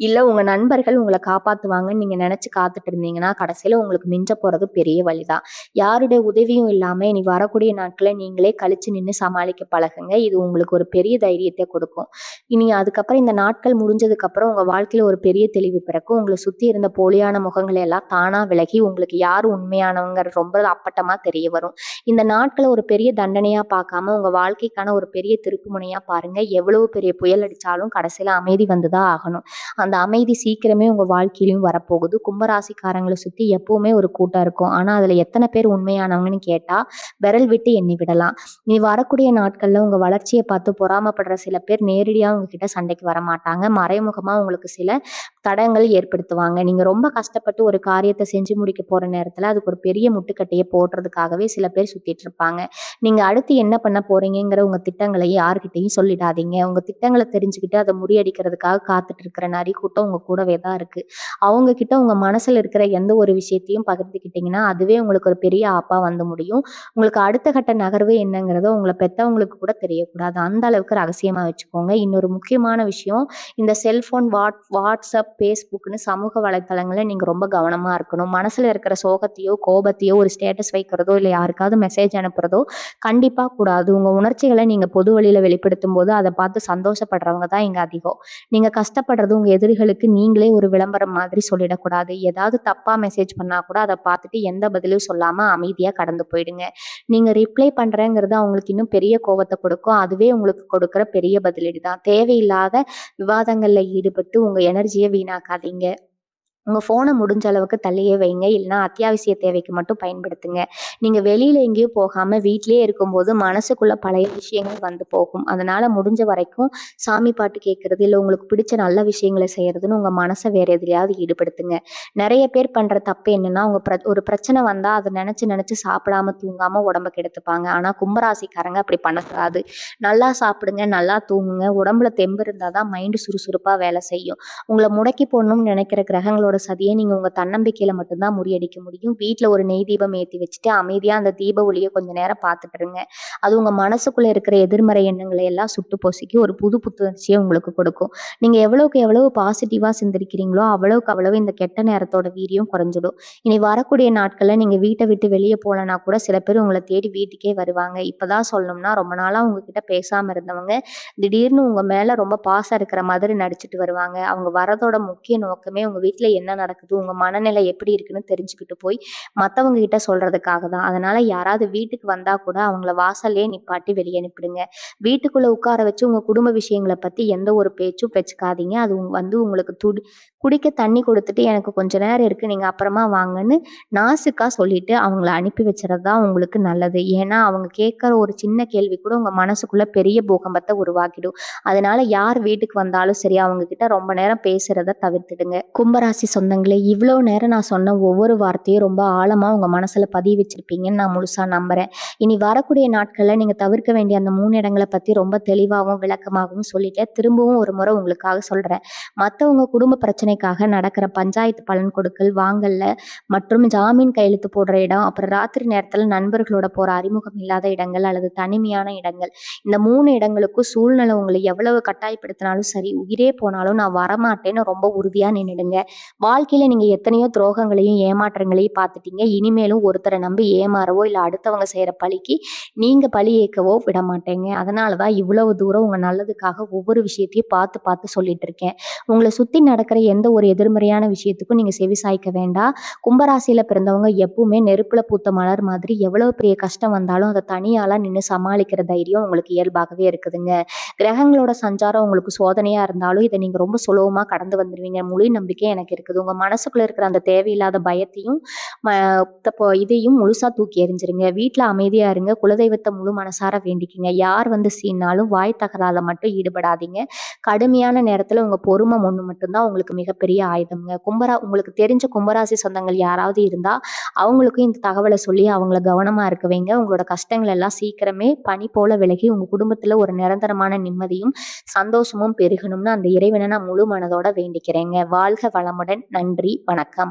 இல்ல உங்க நண்பர்கள் உங்கள காப்பாத்துவாங்கன்னு நீங்க நெனச்சு காத்துட்டு இருந்தீங்கன்னா, கடைசியில உங்களுக்கு மிஞ்ச போறது பெரிய வலிதான். யாருடைய உதவியும் இல்லாம இனி வரக்கூடிய நாட்கள நீங்களே கழிச்சு நின்னு சமாளிக்க பழகுங்க. இது உங்களுக்கு ஒரு பெரிய தைரியத்த குடுக்கும். இனி அதுக்கப்புறம் இந்த நாட்கள் முடிஞ்சதுக்கப்புறம் உங்க வாழ்க்கையில ஒரு பெரிய தெளிவு பிறக்கும். உங்கள சுத்தி இருந்த போலியான முகங்கள் எல்லாம் தானா விலகி, உங்களுக்கு யார் உண்மையானவங்கன்னு ரொம்ப அப்பட்டமா தெரிய வரும். இந்த நாட்கள ஒரு பெரிய தண்டனையா பார்க்காம, உங்க வாழ்க்கைக்கான ஒரு பெரிய திருப்பு முனையா பாருங்க. எவ்வளவு பெரிய புயல் அடிச்சாலும் கடைசியில அமைதி வந்து தான் ஆகணும். அந்த அமைதி சீக்கிரமே உங்க வாழ்க்கையிலயும் வரப்போகுது. கும்பராசிக்காரங்கள சுத்தி எப்பவுமே ஒரு கூட்டம் இருக்கும். ஆனா, அதுல எத்தன பேர் உண்மையானவங்கன்னு கேட்டா, விரல் விட்டு எண்ணி விடலாம். இனி வரக்கூடிய நாட்கள்ல உங்க வளர்ச்சிய பார்த்து பொறாமப்படுற சில பேர் நேரடியா உங்ககிட்ட சண்டைக்கு வரமாட்டாங்க. மறைமுகமா உங்களுக்கு சில தடங்கல் ஏற்படுத்துவாங்க. நீங்க ரொம்ப கஷ்டப்பட்டு ஒரு காரியத்த செஞ்சு முடிக்க போற நேரத்துல, அதுக்கு ஒரு பெரிய முட்டுக்கட்டைய போடுறதுக்காகவே சில பேர் சுத்திட்டு இருப்பாங்க. நீங்க அடுத்து என்ன பண்ண போறீங்கங்கிற உங்க திட்டங்களை யார்கிட்டயும் சொல்லிடாதீங்க. உங்க திட்டங்கள தெரிஞ்சுக்கிட்டு அத முறியடிக்கிறதுக்காக காத்துட்டு இருக்கிற நரி கூட்டம் உங்க கூடவே தான் இருக்கு. அவங்க கிட்ட உங்க மனசுல இருக்கிற எந்த ஒரு விஷயத்தையும் பகிர்ந்துக்கிட்டீங்கன்னா, அதுவே உங்களுக்கு ஒரு பெரிய ஆப்பா வந்து முடியும். உங்களுக்கு அடுத்த கட்ட நகர்வு என்னங்கிறத உங்கள பெத்தவங்களுக்கு கூட தெரியக்கூடாது. அந்த அளவுக்கு ரகசியமா வச்சுக்கோங்க. இன்னொரு முக்கியமான விஷயம், இந்த செல்ஃபோன், WhatsApp, Facebookன்னு சமூக வலைத்தளங்கள்ல நீங்க ரொம்ப கவனமா இருக்கணும். மனசுல இருக்கிற சோகத்தையோ, கோபத்தையோ ஒரு ஸ்டேட்டஸ் வைக்கிறதோ, இல்ல யாருக்காவது மெசேஜ் அனுப்புறதோ கண்டிப்பா கூடாது. உங்க உணர்ச்சிகள நீங்க பொது வழியில வெளிப்படுத்தும்போது, அத பார்த்து சந்தோஷப்படுறவங்க தான் இங்க அதிகம். நீங்க கஷ்டப்படுறது உங்க எதிரிகளுக்கு நீங்களே ஒரு விளம்பரம் மாதிரி சொல்லிடக்கூடாது. ஏதாவது தப்பா மெசேஜ் பண்ணா கூட அத பார்த்துட்டு எந்த பதிலும் சொல்லாம அமைதியா கடந்து போயிடுங்க. நீங்க ரிப்ளை பண்றேங்கிறது அவங்களுக்கு இன்னும் பெரிய கோவத்த கொடுக்கும். அதுவே உங்களுக்கு கொடுக்கிற பெரிய பதிலடி தான். தேவையில்லாத விவாதங்கள்ல ஈடுபட்டு உங்க எனர்ஜிய வீணாக்காதீங்க. உங்க ஃபோன முடிஞ்ச அளவுக்கு தள்ளியே வைங்க. இல்லன்னா அத்தியாவசிய தேவைக்கு மட்டும் பயன்படுத்துங்க. நீங்க வெளியில எங்கேயும் போகாம வீட்லயே இருக்கும்போது மனசுக்குள்ள பழைய விஷயங்கள் வந்து போகும். அதனால முடிஞ்ச வரைக்கும் சாமி பாட்டு கேட்கறது, இல்ல உங்களுக்கு பிடிச்ச நல்ல விஷயங்கள செய்யறதுன்னு உங்க மனச வேற எதுலயாவது ஈடுபடுத்துங்க. நெறைய பேர் பண்ற தப்பு என்னன்னா, அவங்க ஒரு பிரச்சனை வந்தா அத நெனச்சு நெனச்சு சாப்பிடாம, தூங்காம உடம்ப கெடுத்துப்பாங்க. ஆனா கும்பராசிக்காரங்க அப்படி பண்ணக்கூடாது. நல்லா சாப்பிடுங்க, நல்லா தூங்குங்க. உடம்புல தெம்பு இருந்தா தான் மைண்ட் சுறுசுறுப்பா வேலை செய்யும். உங்கள முடக்கி போடணும்னு நெனைக்கிற கிரகங்களோட சதிய நீங்க உங்க தன்னம்பிக்கையில மட்டும் தான் முறியடிக்க முடியும். வீட்ல ஒரு நெய் தீபம் ஏத்தி வச்சுட்டு அமைதியா அந்த தீப ஒளிய கொஞ்ச நேரம் பார்த்துட்டு இருங்க. அது உங்க மனசுக்குள்ள இருக்கிற எதிர்மறை எண்ணங்களை எல்லாம் சுட்டு பொசுக்கி ஒரு புது புத்துணர்ச்சிய உங்களுக்கு கொடுக்கும். நீங்க எவ்வளவுக்கு எவ்வளவு பாசிட்டிவா சிந்திக்கிறீங்களோ, அவ்வளவுக்கு அவ்வளவு இந்த கெட்ட நேரத்தோட வீரியம் குறைஞ்சிடும். இனி வரக்கூடிய நாட்கள்ல நீங்க வீட்ட விட்டு வெளிய போலனா கூட சில பேர் உங்கள தேடி வீட்டுக்கே வருவாங்க. இப்பதான் சொல்லணும்னா, ரொம்ப நாளா உங்ககிட்ட பேசாம இருந்தவங்க, திடீர்னு உங்க மேல ரொம்ப பாசம் இருக்கிற மாதிரி நடிச்சுட்டு வருவாங்க. அவங்க வரதோட முக்கிய நோக்கமே உங்க வீட்ல என்ன நடக்குது, உங்க மனநிலை எப்படி இருக்குன்னு தெரிஞ்சுக்கிட்டு போய் மத்தவங்க கிட்ட சொல்றதுக்காக தான். அதனால யாராவது வீட்டுக்கு வந்தா கூட அவங்கள வாசல்லயே நிப்பாட்டி வெளிய அனுப்பிடுங்க. வீட்டுக்குள்ள உட்கார வச்சு உங்க குடும்ப விஷயங்கள பத்தி எந்த ஒரு பேச்சும் வச்சுக்காதீங்க. அது உங்களுக்கு குடிக்க தண்ணி கொடுத்துட்டு எனக்கு கொஞ்ச நேரம் இருக்கு, நீங்க அப்புறமா வாங்கன்னு நாசுக்கா சொல்லிட்டு அவங்கள அனுப்பி வச்சுறது தான் உங்களுக்கு நல்லது. ஏன்னா அவங்க கேட்கிற ஒரு சின்ன கேள்வி கூட உங்க மனசுக்குள்ள பெரிய பூகம்பத்த உருவாக்கிடும். அதனால யார் வீட்டுக்கு வந்தாலும் சரி, அவங்க கிட்ட ரொம்ப நேரம் பேசுறத தவிர்த்துடுங்க. கும்பராசி சொந்தங்களே, இவ்வளோ நேரம் நான் சொன்ன ஒவ்வொரு வார்த்தையும் ரொம்ப ஆழமா உங்க மனசுல பதிய வச்சிருப்பீங்கன்னு நான் முழுசா நம்புறேன். இனி வரக்கூடிய நாட்கள்ல நீங்க தவிர்க்க வேண்டிய அந்த 3 இடங்கள பத்தி ரொம்ப தெளிவாவும், விளக்கமாகவும் சொல்லிட்டேன். திரும்பவும் ஒரு முறை உங்களுக்காக சொல்றேன். மத்தவங்க குடும்ப பிரச்சனைக்காக நடக்கிற பஞ்சாயத்து பலன் கொடுக்கல் வாங்கல்ல மற்றும் ஜாமீன் கையெழுத்து போடுற இடம், அப்புறம் ராத்திரி நேரத்துல நண்பர்களோட போற அறிமுகம் இல்லாத இடங்கள் அல்லது தனிமையான இடங்கள், இந்த 3 இடங்களுக்கும் சூழ்நிலை உங்களை எவ்வளவு கட்டாயப்படுத்தினாலும் சரி, உயிரே போனாலும் நான் வரமாட்டேன்னு ரொம்ப உறுதியா நின்னுடுங்க. வாழ்க்கையில நீங்க எத்தனையோ துரோகங்களையும், ஏமாற்றங்களையும் பார்த்துட்டீங்க. இனிமேலும் ஒருத்தரை நம்பி ஏமாறவோ, இல்ல அடுத்தவங்க செய்யற பழிக்கு நீங்க பழி ஏற்கவோ விட மாட்டேங்க. அதனால தான் இவ்வளவு தூரம் உங்க நல்லதுக்காக ஒவ்வொரு விஷயத்தையும் பார்த்து பார்த்து சொல்லிட்டு இருக்கேன். உங்கள சுத்தி நடக்கிற எந்த ஒரு எதிர்மறையான விஷயத்துக்கும் நீங்க செவிசாய்க்க வேண்டாம். கும்பராசியில பிறந்தவங்க எப்பவுமே நெருப்புல பூத்த மலர் மாதிரி எவ்வளவு பெரிய கஷ்டம் வந்தாலும் அதை தனியாளா நின்னு சமாளிக்கிற தைரியம் உங்களுக்கு இயல்பாகவே இருக்குதுங்க. கிரகங்களோட சஞ்சாரம் உங்களுக்கு சோதனையா இருந்தாலும் இதை நீங்க ரொம்ப சுலபமா கடந்து வந்துருவீங்க. முழு நம்பிக்கை எனக்கு இருக்குது. உங்க மனசுக்குள்ள இருக்கிற அந்த தேவையில்லாத பயத்தையும் இதையும் முழுசா தூக்கி எறிஞ்சிருங்க. வீட்டுல அமைதியா இருங்க. குலதெய்வத்தை முழு மனசார வேண்டிக்குங்க. யார் வந்து சீனாலும் வாய் தகராறுல மட்டும் ஈடுபடாதீங்க. கடுமையான நேரத்துல உங்க பொறுமை ஒண்ணு மட்டும்தான் உங்களுக்கு மிகப்பெரிய ஆயுதம்ங்க. உங்களுக்கு தெரிஞ்ச கும்பராசி சொந்தங்கள் யாராவது இருந்தா அவங்களுக்கும் இந்த தகவலை சொல்லி அவங்கள கவனமா இருக்க வைங்க. உங்களோட கஷ்டங்கள் எல்லாம் சீக்கிரமே பனி போல விலகி உங்க குடும்பத்துல ஒரு நிரந்தரமான நிம்மதியும் சந்தோஷமும் பெருகணும்னு அந்த இறைவனை நான் முழு மனதோட வேண்டிக்கிறேங்க. வாழ்க வளமுடன். நன்றி, வணக்கம்.